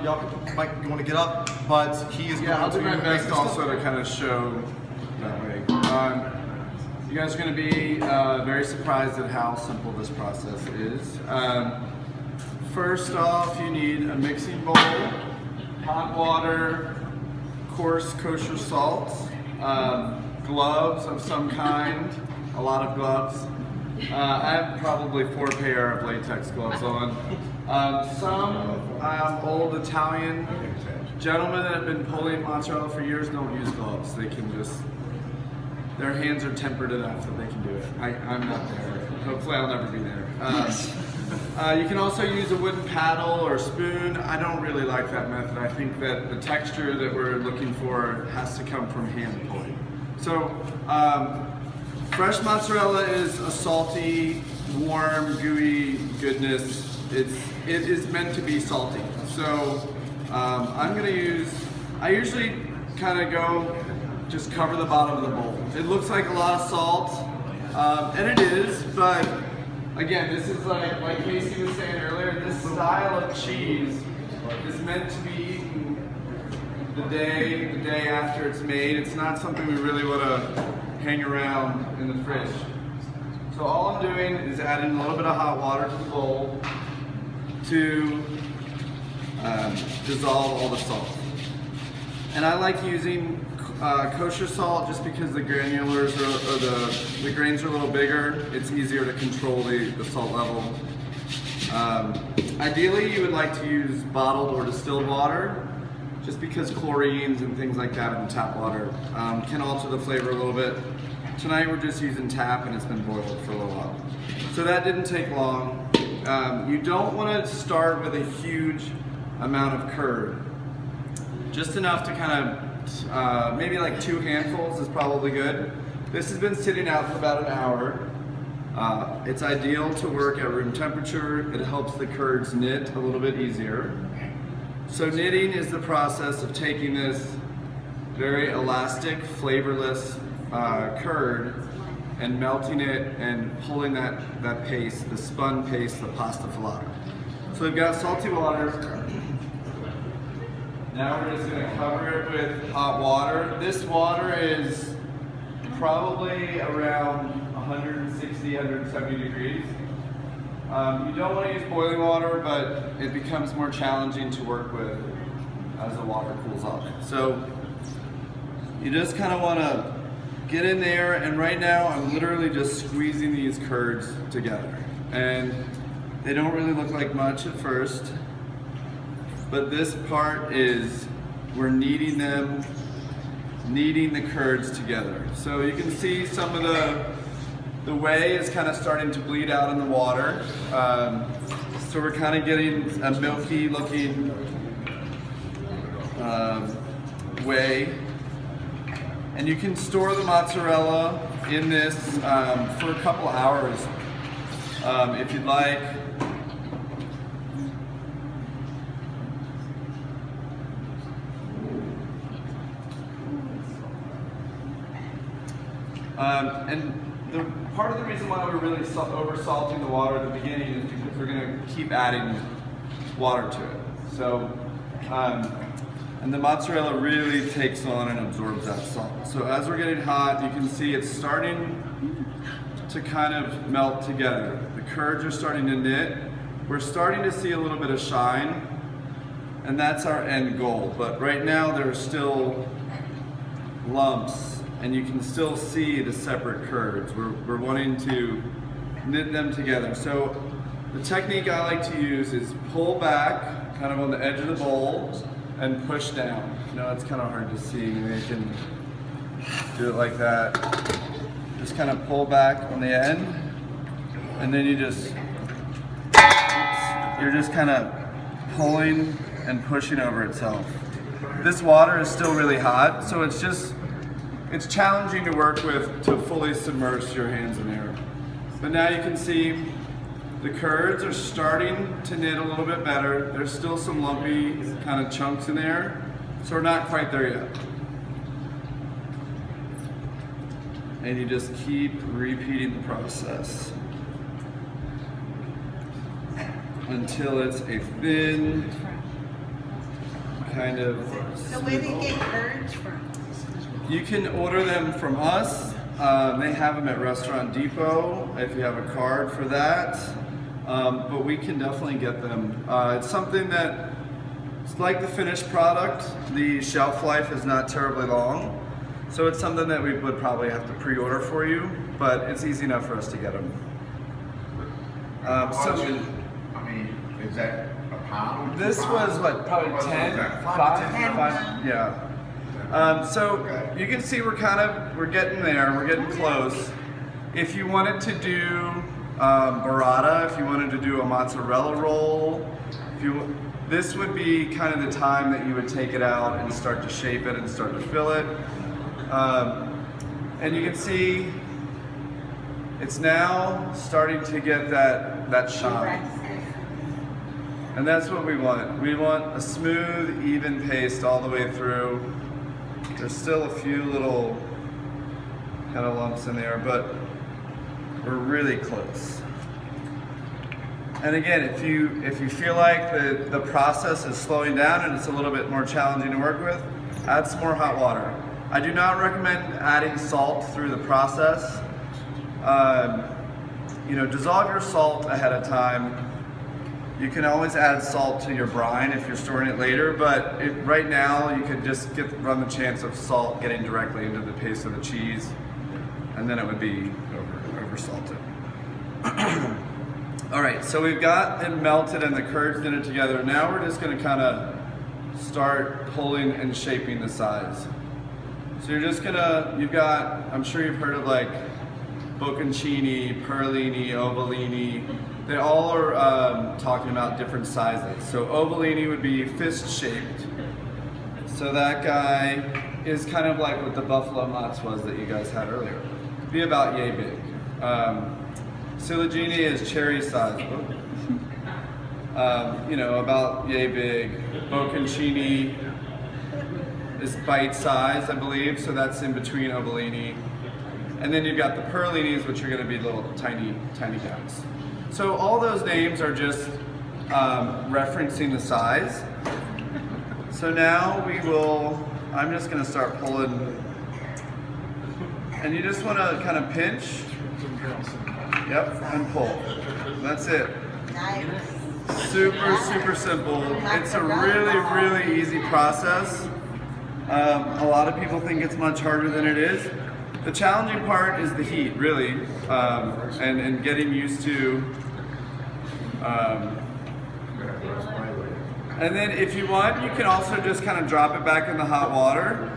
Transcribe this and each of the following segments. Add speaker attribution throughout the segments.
Speaker 1: y'all Mike, you want to get up, but he is
Speaker 2: I'll do my best also
Speaker 1: stuff.
Speaker 2: to kind of show that way. You guys are going to be very surprised at how simple this process is. First off, you need a mixing bowl, hot water, coarse kosher salt, gloves of some kind, a lot of gloves. I have probably 4 pair of latex gloves on. Some old Italian gentlemen that have been pulling mozzarella for years don't use gloves. They can just, their hands are tempered enough that they can do it. I'm not there. Hopefully I'll never be there. You can also use a wooden paddle or spoon. I don't really like that method. I think that the texture that we're looking for has to come from hand pulling. So, fresh mozzarella is a salty, warm, gooey goodness. It is meant to be salty. So I'm gonna I usually kind of go, just cover the bottom of the bowl. It looks like a lot of salt, and it is, but again, this is like Casey was saying earlier, this style of cheese is meant to be eaten the day after it's made. It's not something we really want to hang around in the fridge. So all I'm doing is adding a little bit of hot water to the bowl to dissolve all the salt. And I like using kosher salt just because the granulars or the grains are a little bigger. It's easier to control the salt level. Ideally, you would like to use bottled or distilled water, just because chlorines and things like that in tap water can alter the flavor a little bit. Tonight we're just using tap and it's been boiled for a little while. So that didn't take long. You don't want to start with a huge amount of curd. Just enough to kind of, maybe like 2 handfuls is probably good. This has been sitting out for about an hour. It's ideal to work at room temperature. It helps the curds knit a little bit easier. So knitting is the process of taking this very elastic, flavorless curd and melting it and pulling that paste, the spun paste, the pasta filata. So we've got salty water. Now we're just going to cover it with hot water. This water is probably around 160, 170 degrees. You don't want to use boiling water, but it becomes more challenging to work with as the water cools off. So you just kind of want to get in there, and right now I'm literally just squeezing these curds together. And they don't really look like much at first, but this part is we're kneading the curds together. So you can see some of the whey is kind of starting to bleed out in the water. So we're kind of getting a milky looking whey. And you can store the mozzarella in this for a couple hours if you'd like. And part of the reason why we're really over salting the water at the beginning is because we're going to keep adding water to it. So, and the mozzarella really takes on and absorbs that salt. So as we're getting hot, you can see it's starting to kind of melt together. The curds are starting to knit. We're starting to see a little bit of shine, and that's our end goal. But right now there are still lumps, and you can still see the separate curds. We're wanting to knit them together. So the technique I like to use is pull back, kind of on the edge of the bowl, and push down. You know, it's kind of hard to see. Maybe you can do it like that. Just kind of pull back on the end, and then you're just kind of pulling and pushing over itself. This water is still really hot, so it's challenging to work with to fully submerge your hands in there. But now you can see the curds are starting to knit a little bit better. There's still some lumpy kind of chunks in there, so we're not quite there yet. And you just keep repeating the process until it's a thin, kind of.
Speaker 3: So where do you get curds from?
Speaker 2: You can order them from us. They have them at Restaurant Depot if you have a card for that. But we can definitely get them. It's something that, it's like the finished product, the shelf life is not terribly long. So it's something that we would probably have to pre-order for you, but it's easy enough for us to get them.
Speaker 4: I mean, is that a pound?
Speaker 2: This was what, probably 10? 5? Yeah. So you can see we're getting there, we're getting close. If you wanted to do burrata, if you wanted to do a mozzarella roll, this would be kind of the time that you would take it out and start to shape it and start to fill it. And you can see it's now starting to get that shine. And that's what we want. We want a smooth, even paste all the way through. There's still a few little kind of lumps in there, but we're really close. And again, if you feel like the process is slowing down and it's a little bit more challenging to work with, add some more hot water. I do not recommend adding salt through the process. Dissolve your salt ahead of time. You can always add salt to your brine if you're storing it later, but right now you could just run the chance of salt getting directly into the paste of the cheese, and then it would be over salted. All right, so we've got it melted and the curds in it together. Now we're just going to kind of start pulling and shaping the size. So you're just gonna, I'm sure you've heard of like bocconcini, perlini, ovalini. They all are talking about different sizes. So ovalini would be fist shaped. So that guy is kind of like what the buffalo mozz was that you guys had earlier. Be about yay big. Ciliegini is cherry size. About yay big. Bocconcini is bite size, I believe, so that's in between ovalini. And then you've got the perlinis, which are going to be little tiny guys. So all those names are just referencing the size. So now I'm just going to start pulling, and you just want to kind of pinch, yep, and pull. That's it.
Speaker 3: Nice.
Speaker 2: Super simple. It's a really easy process. A lot of people think it's much harder than it is. The challenging part is the heat, really, and getting used to. And then if you want, you can also just kind of drop it back in the hot water,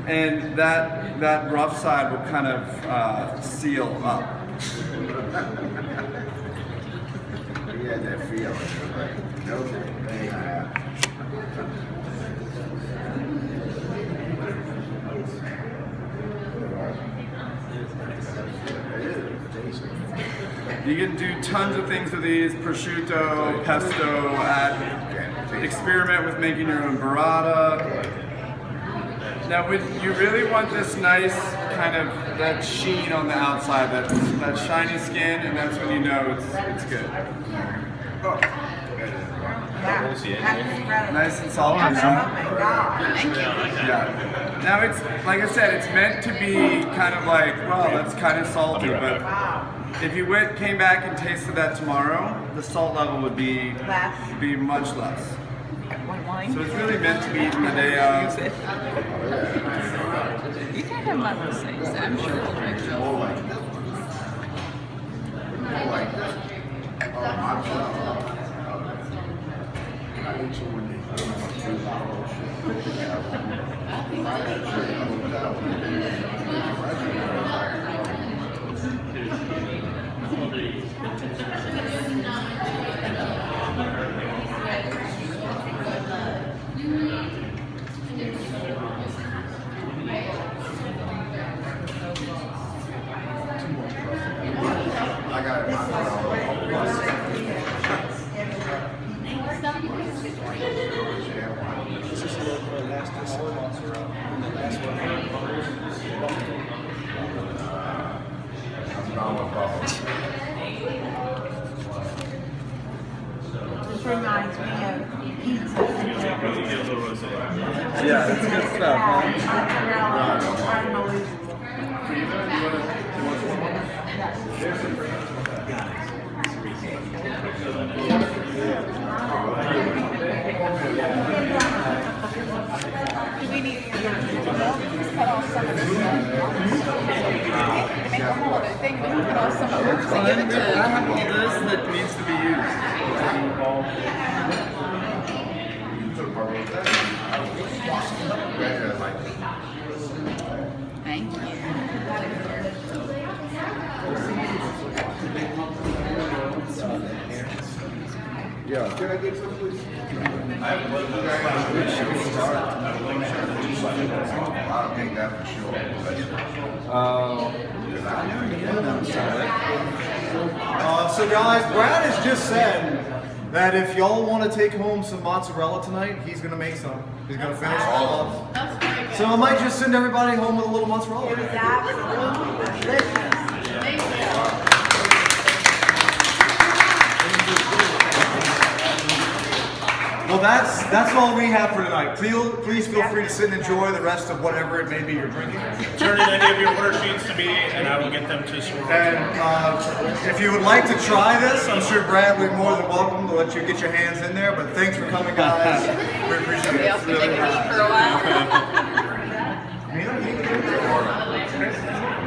Speaker 2: and that rough side will kind of seal up.
Speaker 4: Yeah, that feeling.
Speaker 2: You can do tons of things with these, prosciutto, pesto, experiment with making your own burrata. Now you really want this nice kind of, that sheen on the outside, that shiny skin, and that's when you know it's good. Nice and salty.
Speaker 3: Oh my God.
Speaker 2: Yeah. Now it's, like I said, it's meant to be kind of like, well, that's kind of salty, but if you came back and tasted that tomorrow, the salt level would be much less. So it's really meant to be eaten the day of.
Speaker 5: You can have my little things. I'm sure it'll drink it.
Speaker 2: Yeah, it's good stuff, huh?
Speaker 5: Do we need just cut off some of this stuff? Make a whole other thing, but cut off some of it to give it
Speaker 2: I have all
Speaker 5: to.
Speaker 2: this that needs to be used.
Speaker 5: Thank you.
Speaker 4: Yeah. Can I get some, please? I don't think that for sure.
Speaker 1: So guys, Brad has just said that if y'all want to take home some mozzarella tonight, he's gonna make some. He's gonna finish all off.
Speaker 5: That's very good.
Speaker 1: So I might just send everybody home with a little mozzarella.
Speaker 3: It was absolutely delicious.
Speaker 5: Thank you.
Speaker 1: Well, that's all we have for tonight. Please feel free to sit and enjoy the rest of whatever it may be you're drinking.
Speaker 6: Turn in any of your order sheets to me, and I will get them to Sorority.
Speaker 1: And if you would like to try this, I'm sure Brad would be more than welcome to let you get your hands in there. But thanks for coming, guys. We appreciate
Speaker 5: Somebody else
Speaker 1: it.
Speaker 5: can take a lead for a while.
Speaker 1: Mila, you need to do it.